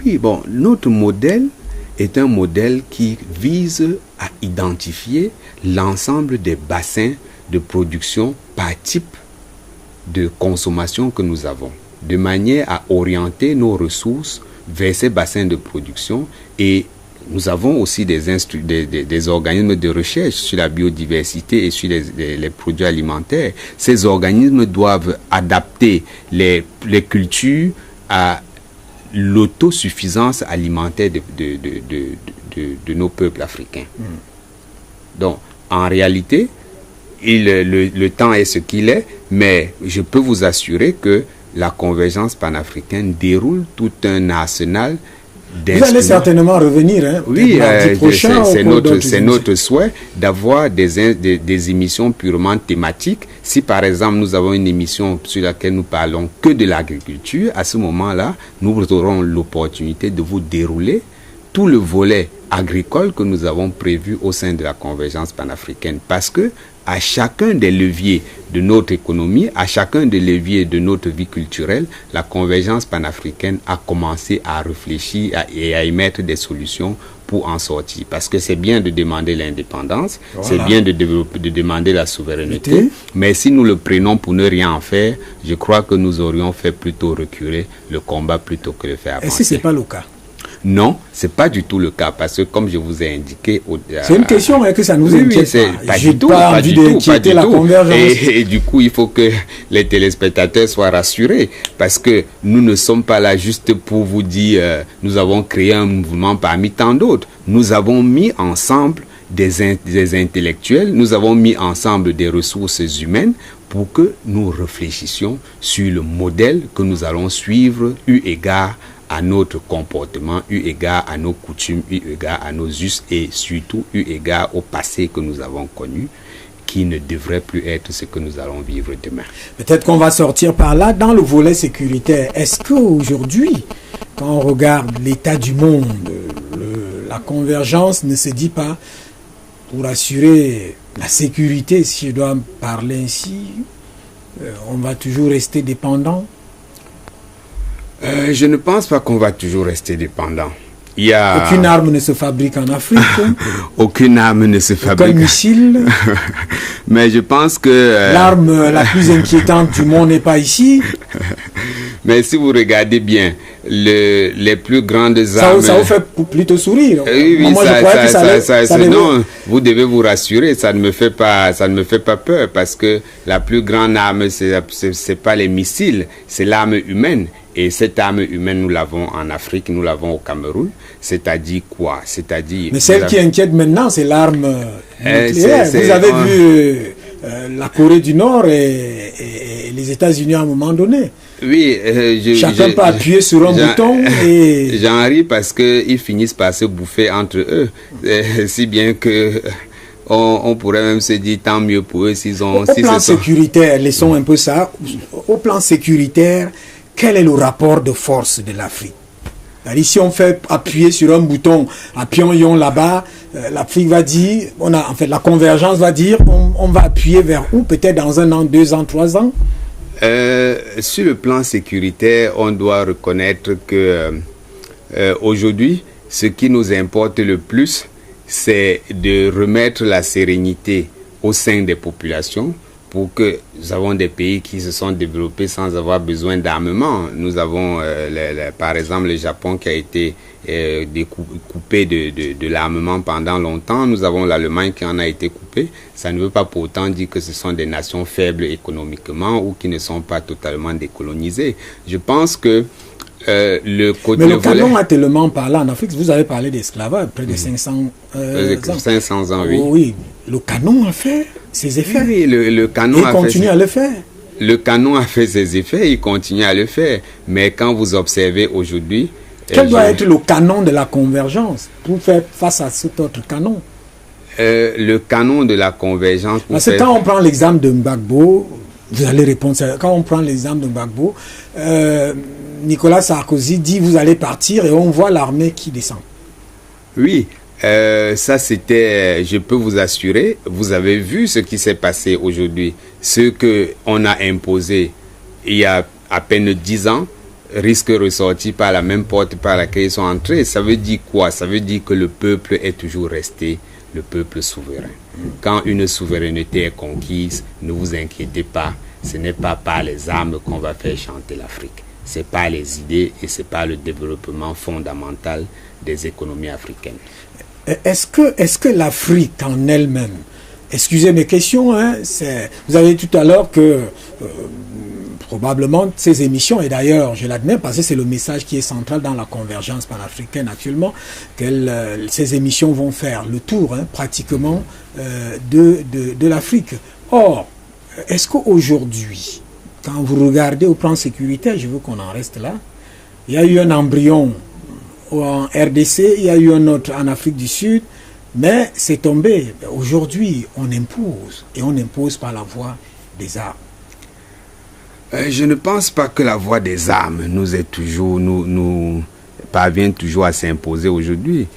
Oui, bon, notre modèle est un modèle qui vise à identifier l'ensemble des bassins de production par type de consommation que nous avons, de manière à orienter nos ressources vers ces bassins de production. Et nous avons aussi des organismes de recherche sur la biodiversité et sur les produits alimentaires. Ces organismes doivent adapter les cultures à l'autosuffisance alimentaire de nos peuples africains. Donc, en réalité, le temps est ce qu'il est, mais je peux vous assurer que la convergence panafricaine déroule tout un arsenal d'instruments. Vous allez certainement revenir, hein, oui, c'est notre souhait d'avoir des émissions purement thématiques. Si par exemple nous avons une émission sur laquelle nous parlons que de l'agriculture, à ce moment-là, nous aurons l'opportunité de vous dérouler tout le volet agricole que nous avons prévu au sein de la convergence panafricaine. Parce que à chacun des leviers de notre économie, à chacun des leviers de notre vie culturelle, la convergence panafricaine a commencé à réfléchir et à émettre des solutions pour en sortir. Parce que c'est bien de demander l'indépendance, voilà. C'est bien de demander la souveraineté, mais si nous le prenons pour ne rien en faire, je crois que nous aurions fait plutôt reculer le combat plutôt que le faire avancer. Et si ce n'est pas le cas? Non, ce n'est pas du tout le cas, parce que comme je vous ai indiqué... c'est une question que ça nous inquiète pas. J'ai pas du tout, pas du tout. Et du coup, il faut que les téléspectateurs soient rassurés, parce que nous ne sommes pas là juste pour vous dire nous avons créé un mouvement parmi tant d'autres. Nous avons mis ensemble des intellectuels, nous avons mis ensemble des ressources humaines pour que nous réfléchissions sur le modèle que nous allons suivre eu égard à notre comportement, eu égard à nos coutumes, eu égard à nos us et surtout eu égard au passé que nous avons connu, qui ne devrait plus être ce que nous allons vivre demain. Peut-être qu'on va sortir par là dans le volet sécuritaire. Est-ce qu'aujourd'hui, quand on regarde l'état du monde, la convergence ne se dit pas, pour assurer la sécurité, si je dois parler ainsi, on va toujours rester dépendant? Je ne pense pas qu'on va toujours rester dépendant. Aucune arme ne se fabrique en Afrique. Aucune arme ne se fabrique. Aucun missile. Mais je pense que... l'arme la plus inquiétante du monde n'est pas ici. Mais si vous regardez bien, les plus grandes armes... Ça vous fait plutôt sourire. Oui, moi, je crois que ça non, vous devez vous rassurer, ça ne me fait pas peur, parce que la plus grande arme, c'est pas les missiles, c'est l'arme humaine. Et cette arme humaine, nous l'avons en Afrique, nous l'avons au Cameroun. C'est-à-dire quoi? C'est-à-dire... Mais celle qui inquiète maintenant, c'est l'arme nucléaire. Vous avez vu la Corée du Nord et les États-Unis à un moment donné. Oui, chacun peut appuyer sur un bouton et... J'en ris parce qu'ils finissent par se bouffer entre eux. Si bien que... On pourrait même se dire tant mieux pour eux s'ils ont... Au plan sécuritaire, laissons un peu ça. Au plan sécuritaire, quel est le rapport de force de l'Afrique? Si on fait appuyer sur un bouton à Pyongyang là-bas, l'Afrique va dire, la convergence va dire, on va appuyer vers où? Peut-être dans 1 an, 2 ans, 3 ans? Sur le plan sécuritaire, on doit reconnaître que aujourd'hui, ce qui nous importe le plus, c'est de remettre la sérénité au sein des populations pour que nous avons des pays qui se sont développés sans avoir besoin d'armement. Nous avons par exemple le Japon qui a été coupé de l'armement pendant longtemps. Nous avons l'Allemagne qui en a été coupée. Ça ne veut pas pour autant dire que ce sont des nations faibles économiquement ou qui ne sont pas totalement décolonisées. Je pense que le côté... Mais le canon a tellement parlé en Afrique. Vous avez parlé d'esclavage, près de 500 ans. 500 ans, oui. Oh, oui. Le canon a fait ses effets. Oui, le canon il continue à le faire. Le canon a fait ses effets, il continue à le faire. Mais quand vous observez aujourd'hui... Quel doit être le canon de la convergence pour faire face à cet autre canon? Le canon de la convergence... Parce que quand on prend l'exemple de Gbagbo, vous allez répondre, quand on prend l'exemple de Gbagbo, Nicolas Sarkozy dit vous allez partir et on voit l'armée qui descend. Oui, ça c'était, je peux vous assurer, vous avez vu ce qui s'est passé aujourd'hui. Ce qu'on a imposé il y a à peine 10 ans risque de ressortir par la même porte par laquelle ils sont entrés. Ça veut dire quoi? Ça veut dire que le peuple est toujours resté le peuple souverain. Quand une souveraineté est conquise, ne vous inquiétez pas, ce n'est pas par les armes qu'on va faire chanter l'Afrique. C'est pas les idées et c'est pas le développement fondamental des économies africaines. Est-ce que l'Afrique en elle-même, excusez mes questions, hein, vous avez dit tout à l'heure que probablement ces émissions, et d'ailleurs je l'admets parce que c'est le message qui est central dans la convergence panafricaine actuellement, ces émissions vont faire le tour pratiquement de l'Afrique. Or, est-ce qu'aujourd'hui, quand vous regardez au plan sécuritaire, je veux qu'on en reste là, il y a eu un embryon en RDC, il y a eu un autre en Afrique du Sud, mais c'est tombé. Aujourd'hui, on impose, et on impose par la voie des armes. Je ne pense pas que la voie des armes nous parvient toujours à s'imposer aujourd'hui.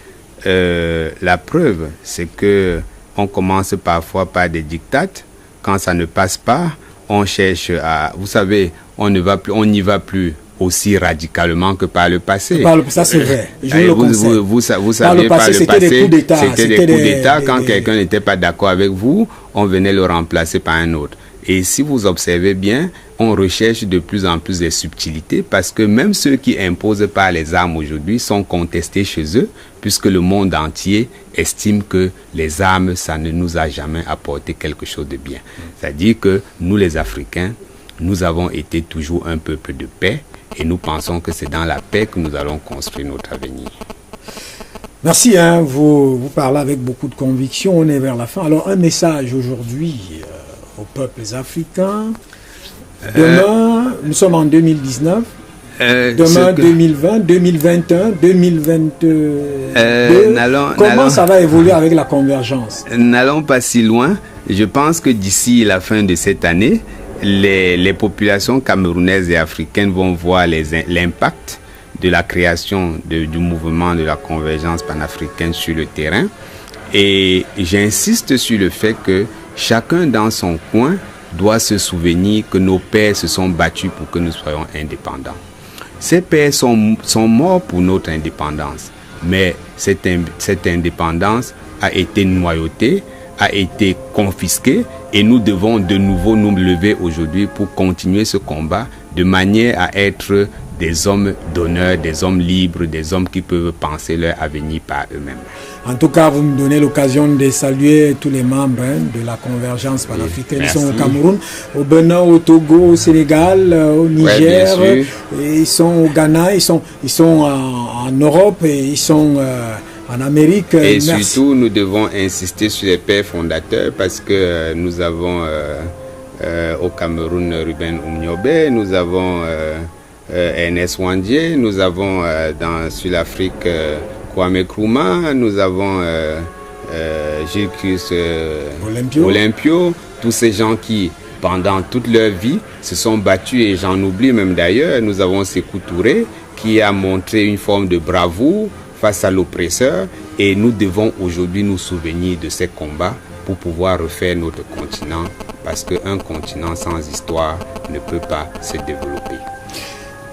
La preuve, c'est que on commence parfois par des dictates. Quand ça ne passe pas, on cherche à... Vous savez, on n'y va plus aussi radicalement que par le passé. Ça c'est vrai. Vous savez, par le passé, c'était des coups d'État. Quand quelqu'un n'était pas d'accord avec vous, on venait le remplacer par un autre. Et si vous observez bien, on recherche de plus en plus des subtilités parce que même ceux qui imposent par les armes aujourd'hui sont contestés chez eux puisque le monde entier estime que les armes, ça ne nous a jamais apporté quelque chose de bien. C'est-à-dire que nous les Africains, nous avons été toujours un peuple de paix et nous pensons que c'est dans la paix que nous allons construire notre avenir. Merci, vous parlez avec beaucoup de conviction, on est vers la fin. Alors un message aujourd'hui aux peuples africains. Demain, nous sommes en 2019. Demain, 2020, 2021, 2022. Comment ça va évoluer avec la convergence? N'allons pas si loin. Je pense que d'ici la fin de cette année, les populations camerounaises et africaines vont voir l'impact de la création du mouvement de la convergence panafricaine sur le terrain. Et j'insiste sur le fait que chacun dans son coin doit se souvenir que nos pères se sont battus pour que nous soyons indépendants. Ces pères sont morts pour notre indépendance, mais cette indépendance a été noyautée, a été confisquée et nous devons de nouveau nous lever aujourd'hui pour continuer ce combat de manière à être des hommes d'honneur, des hommes libres, des hommes qui peuvent penser leur avenir par eux-mêmes. En tout cas, vous me donnez l'occasion de saluer tous les membres de la convergence panafricaine. Ils sont au Cameroun, au Bénin, au Togo, au Sénégal, au Niger, et ils sont au Ghana, ils sont en Europe et ils sont en Amérique. Et surtout, nous devons insister sur les pères fondateurs parce que nous avons au Cameroun Ruben Oumniobe, nous avons Ernest Wandier, nous avons sur l'Afrique Kwame Nkrumah, nous avons Gilles Olympio, tous ces gens qui, pendant toute leur vie, se sont battus, et j'en oublie même d'ailleurs, nous avons Sékou Touré, qui a montré une forme de bravoure face à l'oppresseur, et nous devons aujourd'hui nous souvenir de ces combats pour pouvoir refaire notre continent, parce qu'un continent sans histoire ne peut pas se développer.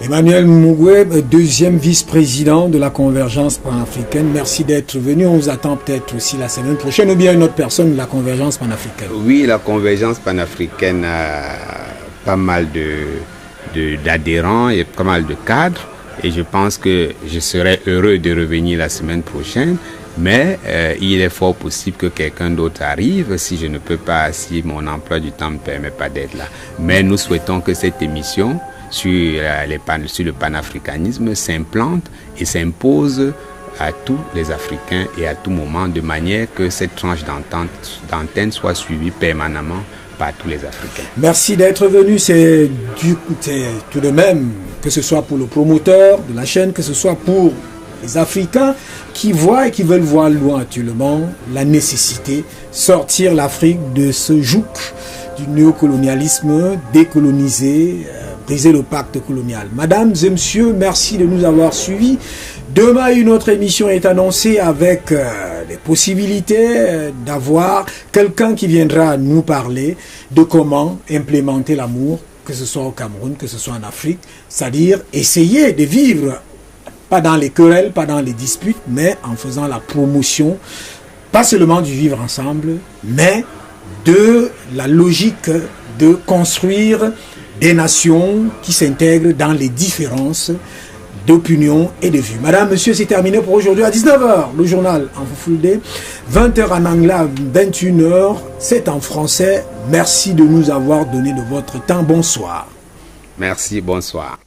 Emmanuel Mugwe, deuxième vice-président de la Convergence panafricaine. Merci d'être venu. On vous attend peut-être aussi la semaine prochaine ou bien une autre personne de la Convergence panafricaine. Oui, la Convergence panafricaine a pas mal d'adhérents et pas mal de cadres. Et je pense que je serai heureux de revenir la semaine prochaine. Mais il est fort possible que quelqu'un d'autre arrive si je ne peux pas, si mon emploi du temps ne me permet pas d'être là. Mais nous souhaitons que cette émission sur le panafricanisme s'implante et s'impose à tous les Africains et à tout moment, de manière que cette tranche d'antenne soit suivie permanemment par tous les Africains. Merci d'être venu. C'est tout de même, que ce soit pour le promoteur de la chaîne, que ce soit pour les Africains qui voient et qui veulent voir loin actuellement la nécessité sortir l'Afrique de ce joug du néocolonialisme, décoloniser, briser le pacte colonial. Mesdames et messieurs, merci de nous avoir suivis. Demain, une autre émission est annoncée avec les possibilités d'avoir quelqu'un qui viendra nous parler de comment implémenter l'amour, que ce soit au Cameroun, que ce soit en Afrique, c'est-à-dire essayer de vivre pas dans les querelles, pas dans les disputes, mais en faisant la promotion, pas seulement du vivre ensemble, mais de la logique de construire des nations qui s'intègrent dans les différences d'opinion et de vues. Madame, monsieur, c'est terminé pour aujourd'hui à 19h. Le journal en full day, 20h en anglais, 21h, c'est en français. Merci de nous avoir donné de votre temps. Bonsoir. Merci, bonsoir.